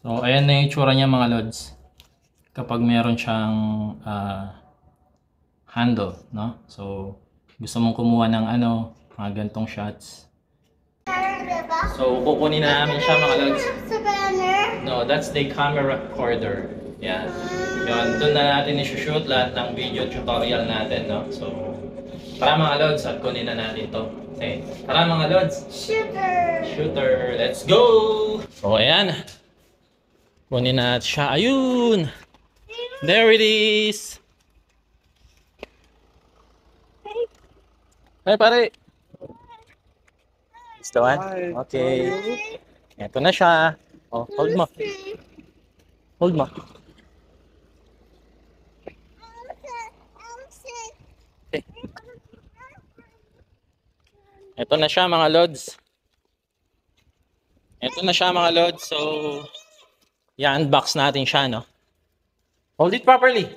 So, ayan na yung itsura niya mga lods. Kapag meron siyang handle, no? So, gusto mong kumuha ng mga gantong shots. So, kukunin na namin siya mga lods. No, that's the camera recorder. Yan. Yun, doon na natin i-shoot lahat ng video tutorial natin, no? So, tara mga lods at kunin na natin to. Okay. Tara mga lods. Shooter. Let's go! So, ayan. Kunin natin siya. Ayun! There it is! Hey, pare! It's the one? Okay. Ito na siya. Oh, hold mo. Hold mo. Okay. Ito na siya mga lods. Ito na siya mga lods. So, i-unbox natin siya, no? Hold it properly.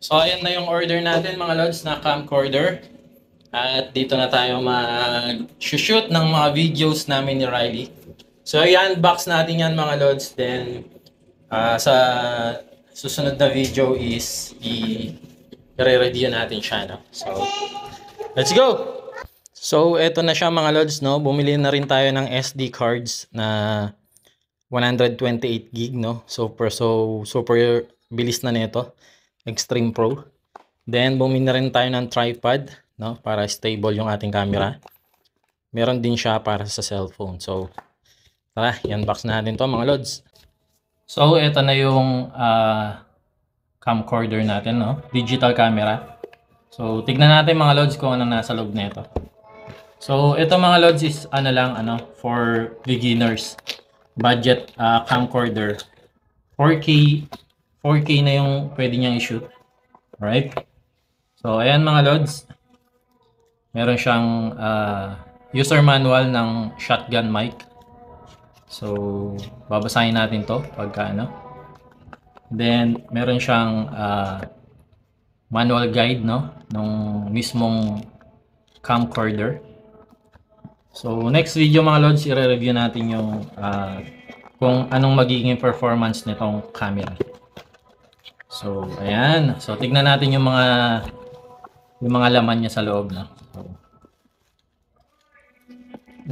So, ayan na yung order natin mga lods na camcorder. At dito na tayo mag-shoot ng mga videos namin ni Riley. So, i-unbox natin yan mga lods. Then, sa susunod na video is i-review natin siya, no? So, let's go! So, eto na siya mga lods, no? Bumili na rin tayo ng SD cards na 128 gig, no? Super bilis na nito. Extreme Pro. Then, bumili na rin tayo ng tripod, no? Para stable yung ating camera. Meron din siya para sa cellphone. So, tara, i-unbox natin to mga lods. So, eto na yung camcorder natin, no? Digital camera. So, tignan natin mga lods kung anong nasa loob nito. So, ito mga lods is for beginners. Budget camcorder. 4K na yung pwede niyang i-shoot. Alright? So, ayan mga lods. Meron siyang user manual ng shotgun mic. So, babasahin natin to pagka Then, meron siyang manual guide, no? Nung mismong camcorder. So, next video mga lods, i-review natin yung kung anong magiging performance nitong camera. So, ayan. So, tignan natin yung mga laman niya sa loob, no? So,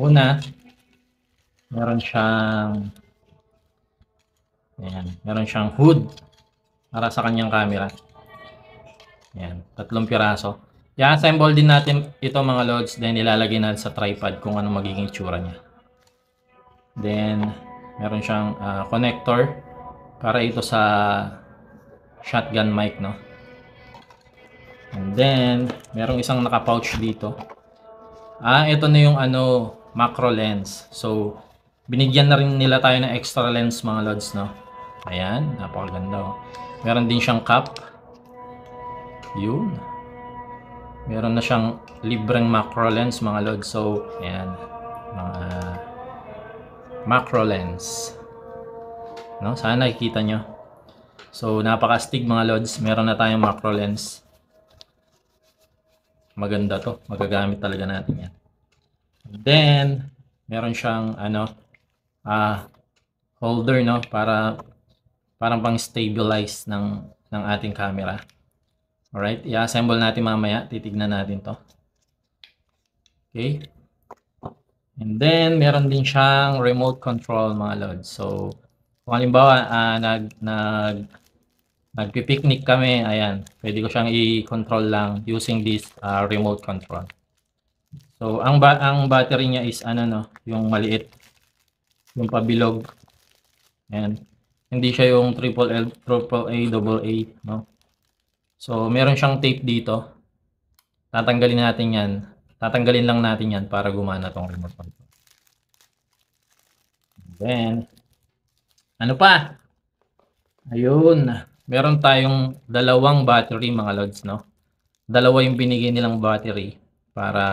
una, meron siyang hood para sa kanyang camera. Ayan, 3 piraso. I-assemble din natin ito mga lods, then ilalagay natin sa tripod kung ano magiging tsura niya. Then, meron siyang connector para ito sa shotgun mic, no? And then, merong isang naka-pouch dito. Ito na yung macro lens. So, binigyan na rin nila tayo ng extra lens mga lods, no? Ayan, napakaganda, oh. Meron din siyang cap. Yun. Meron na siyang libreng macro lens mga lods. So, ayan. Mga macro lens. No? Sana nakikita nyo. So, napaka-astig mga lods. Meron na tayong macro lens. Maganda to. Magagamit talaga natin yan. Then, meron siyang holder, no? Parang pang-stabilize ng ating camera. Alright, i-assemble natin mamaya. Titignan natin to. Okay. And then, meron din siyang remote control mga lods. So, kung halimbawa, nagpipiknik kami, ayan, pwede ko siyang i-control lang using this remote control. So, ang battery niya is yung maliit. Yung pabilog. Ayan. Hindi siya yung AAA, no? So, meron siyang tape dito. Tatanggalin natin yan. Tatanggalin lang natin yan para gumana tong remote control. Then, ano pa? Ayun. Meron tayong dalawang battery mga lods, no? Dalawa yung binigay nilang battery para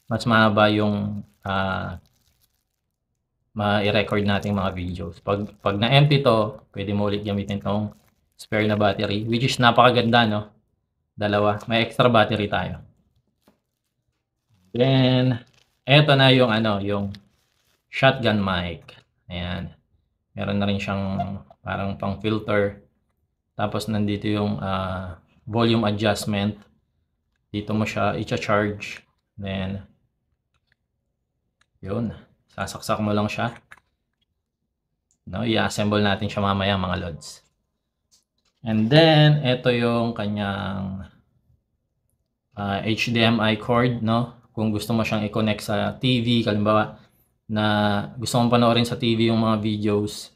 mas mahaba yung ma-record nating mga videos. Pag na-empty to, pwede mo ulit gamitin tong spare na battery, which is napakaganda, no? Dalawa. May extra battery tayo. Then, eto na yung yung shotgun mic. Ayan. Meron na rin siyang parang pang filter. Tapos nandito yung volume adjustment. Dito mo siya i-charge. Then, yun. Sasaksak mo lang siya. No, i-assemble natin siya mamaya mga lods. And then, ito yung kanyang HDMI cord, no? Kung gusto mo siyang i-connect sa TV, kalimbawa na gusto mong panoorin sa TV yung mga videos,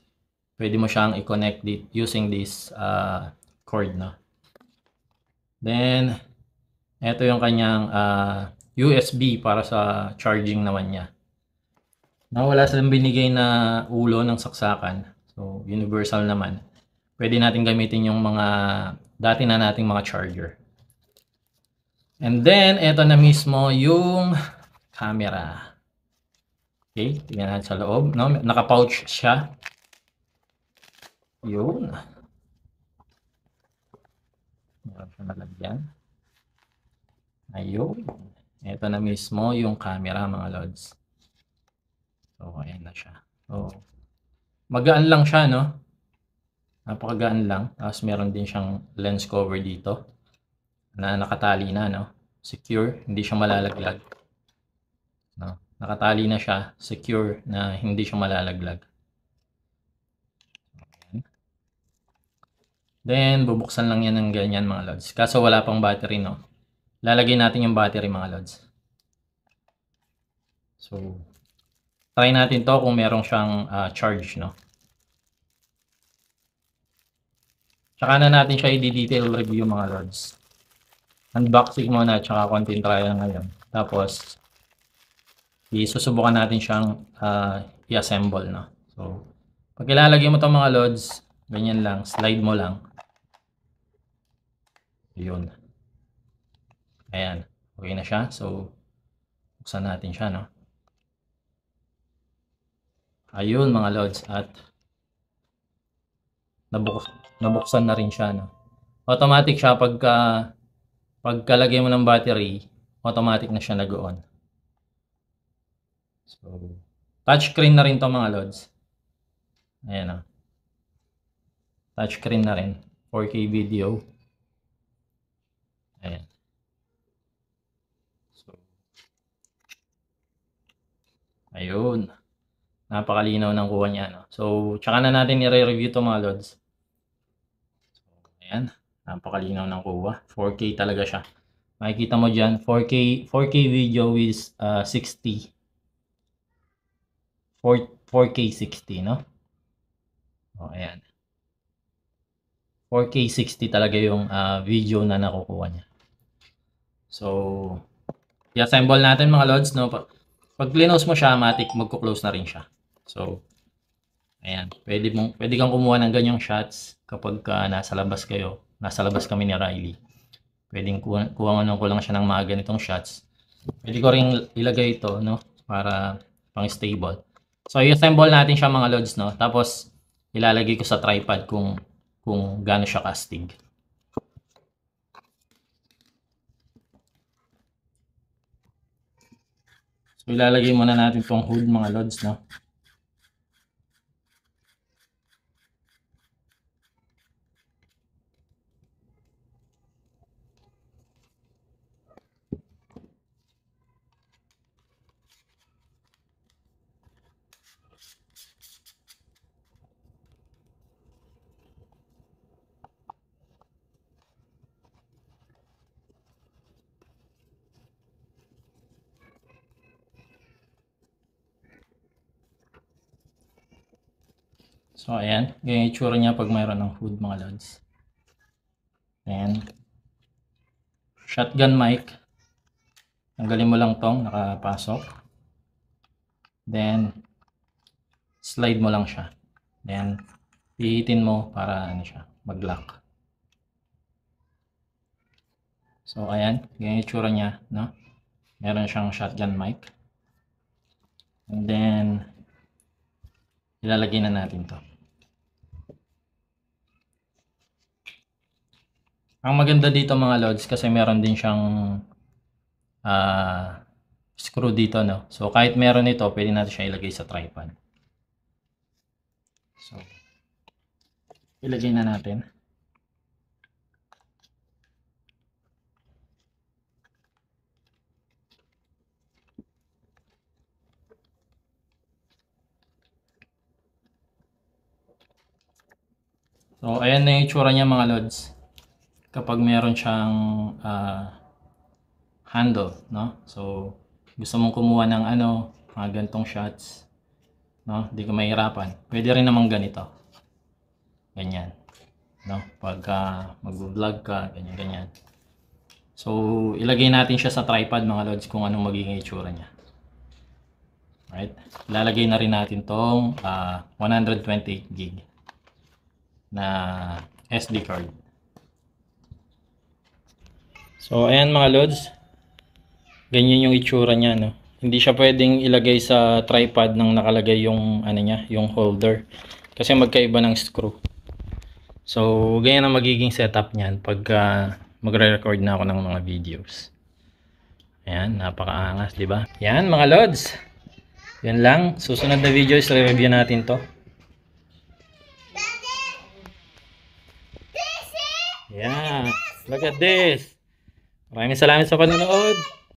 pwede mo siyang i-connect using this cord, no? Then, ito yung kanyang USB para sa charging naman niya. Wala silang binigay na ulo ng saksakan. So, universal naman. Pwede natin gamitin yung mga dati na nating mga charger. And then, ito na mismo yung camera. Okay, tingnan natin sa loob. No? Naka-pouch siya. Yun. Meron siya nalagyan. Ayun. Ito na mismo yung camera mga lods. So, ayan na siya. So, magaan lang siya, no? Napakagaan lang. Tapos meron din siyang lens cover dito na nakatali na, no? Secure, hindi siya malalaglag. No? Nakatali na siya, secure na hindi siya malalaglag. Then, bubuksan lang yan ng ganyan mga lods. Kaso wala pang battery, no? Lalagay natin yung battery mga lods. So, try natin to kung meron siyang charge, no? Tsaka na natin siya i-detail review mga lods. Unboxing muna tsaka konting trial ngayon. Tapos, isusubukan natin siyang i-assemble, no? So, pag ilalagay mo itong mga lods, ganyan lang, slide mo lang. Yun. Ayan. Okay na siya. So, buksan natin siya, no? Ayun mga lods. At nabuksan na rin siya, no? Automatic siya pagkalagay mo ng battery, automatic na siya nag-on. So, touchscreen na rin to mga lods. Ayan, no? Touchscreen na rin. 4K video. Ayan. So, ayun. Napakalinaw ng kuha niya, no? So, tsaka na natin i-review to mga lods. So, ayan. Napakalinaw ng kuha. 4K talaga siya. Makikita mo dyan, 4K video is 60. 4K 60, no? O, ayan. 4K 60 talaga yung video na nakukuha niya. So, i-assemble natin mga lods, no? Pag close mo siya, matik magko-close na rin siya. So, ayan. Pwede kang kumuha ng ganyang shots kapag nasa labas kayo. Nasa labas kami ni Riley. Pwedeng kuha ko lang siya ng mga ganitong shots. Pwede ko ring ilagay ito, no? Para pang stable. So, i-assemble natin siya mga lods, no? Tapos, ilalagay ko sa tripod kung gaano siya kastig. So, ilalagay muna natin itong hood mga lods, no? So, ayan. Ganyan yung itsura niya pag mayroon ng hood mga lods. And, shotgun mic. Tanggalin mo lang tong nakapasok. Then, slide mo lang siya. Then, pihitin mo para ano siya, mag-lock. So, ayan. Ganyan yung itsura niya, no? Meron siyang shotgun mic. And then, ilalagay na natin to. Ang maganda dito mga lods kasi meron din siyang screw dito, no? So, kahit meron ito, pwede natin siya ilagay sa tripod. So, ilagay na natin. So, ayan na yung itsura niya mga lods. Kapag meron siyang handle, no? So, gusto mong kumuha ng mga gantong shots, no? Hindi ka mahirapan. Pwede rin naman ganito. Ganyan, no? Pagka mag-vlog ka, ganyan. So, ilagay natin siya sa tripod mga lods kung anong magiging itsura niya. Right? Ilalagay na rin natin tong 128 gig na SD card. So, ayan mga lods. Ganyan yung itsura niya, no? Hindi siya pwedeng ilagay sa tripod nang nakalagay yung niya, yung holder. Kasi magkaiba ng screw. So, ganyan ang magiging setup niyan pag magre-record na ako ng mga videos. Ayan, napakaangas, di ba? Yan mga lods. Yan lang. Susunod na videos, re-review natin to. Yeah, look at this. Maraming salamat sa panonood.